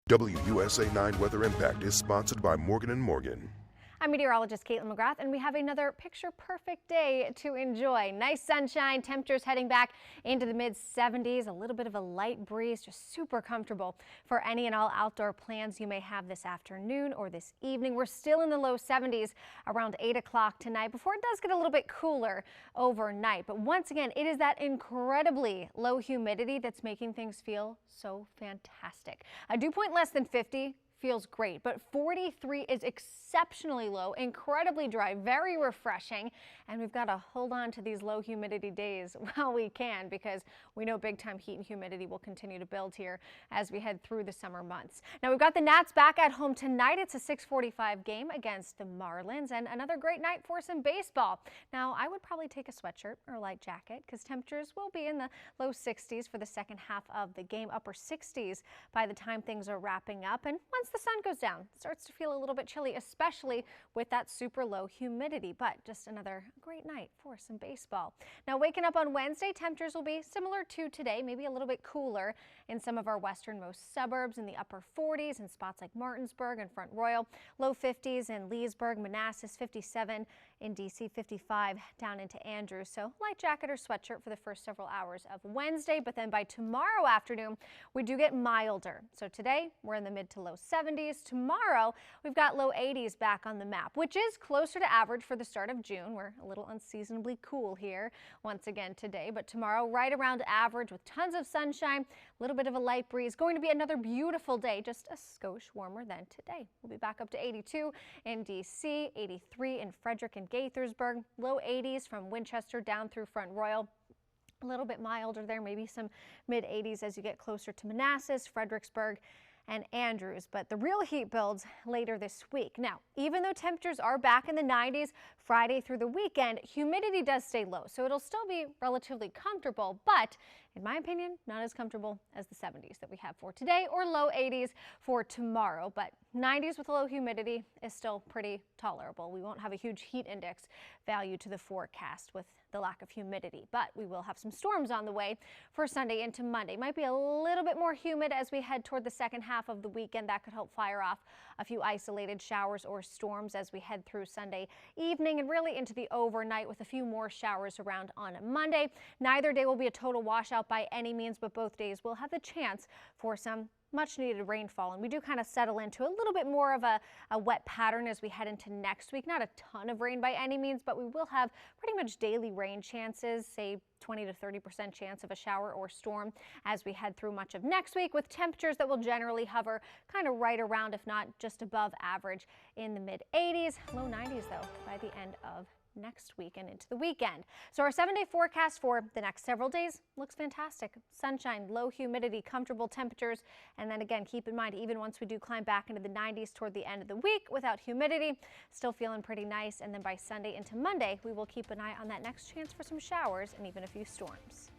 WUSA 9 Weather Impact is sponsored by Morgan & Morgan. I'm meteorologist Caitlin McGrath, and we have another picture-perfect day to enjoy. Nice sunshine, temperatures heading back into the mid-70s, a little bit of a light breeze, just super comfortable for any and all outdoor plans you may have this afternoon or this evening. We're still in the low 70s around 8 o'clock tonight before it does get a little bit cooler overnight. But once again, it is that incredibly low humidity that's making things feel so fantastic. A dew point less than 50 feels great, but 43 is exceptionally low, incredibly dry, very refreshing, and we've got to hold on to these low humidity days while we can, because we know big time heat and humidity will continue to build here as we head through the summer months. Now we've got the Nats back at home tonight. It's a 6:45 game against the Marlins, and another great night for some baseball. Now I would probably take a sweatshirt or a light jacket because temperatures will be in the low 60s for the second half of the game, upper 60s by the time things are wrapping up, and once the sun goes down, it starts to feel a little bit chilly, especially with that super low humidity, but just another great night for some baseball. Now waking up on Wednesday, temperatures will be similar to today, maybe a little bit cooler in some of our westernmost suburbs, in the upper 40s in spots like Martinsburg and Front Royal, low 50s in Leesburg, Manassas, 57 in DC, 55 down into Andrews. So light jacket or sweatshirt for the first several hours of Wednesday, but then by tomorrow afternoon, we do get milder. So today we're in the mid to low 70s. Tomorrow we've got low 80s back on the map, which is closer to average for the start of June. We're a little unseasonably cool here once again today, but tomorrow right around average with tons of sunshine, a little bit of a light breeze. Going to be another beautiful day, just a skosh warmer than today. We'll be back up to 82 in DC, 83 in Frederick and Gaithersburg, low 80s from Winchester down through Front Royal. A little bit milder there, maybe some mid 80s as you get closer to Manassas, Fredericksburg, and Andrews, but the real heat builds later this week. Now, even though temperatures are back in the 90s Friday through the weekend, humidity does stay low, so it'll still be relatively comfortable, but in my opinion, not as comfortable as the 70s that we have for today or low 80s for tomorrow, but 90s with low humidity is still pretty tolerable. We won't have a huge heat index value to the forecast with the lack of humidity, but we will have some storms on the way for Sunday into Monday. Might be a little bit more humid as we head toward the second half of the weekend. That could help fire off a few isolated showers or storms as we head through Sunday evening and really into the overnight with a few more showers around on Monday. Neither day will be a total washout by any means, but both days will have the chance for some much needed rainfall, and we do kind of settle into a little bit more of a wet pattern as we head into next week. Not a ton of rain by any means, but we will have pretty much daily rain chances, say 20 to 30% chance of a shower or storm as we head through much of next week, with temperatures that will generally hover kind of right around, if not just above average, in the mid 80s, low 90s though by the end of next week and into the weekend. So our 7-day forecast for the next several days looks fantastic. Sunshine, low humidity, comfortable temperatures, and then again, keep in mind, even once we do climb back into the 90s toward the end of the week without humidity, still feeling pretty nice. And then by Sunday into Monday, we will keep an eye on that next chance for some showers and even a few storms.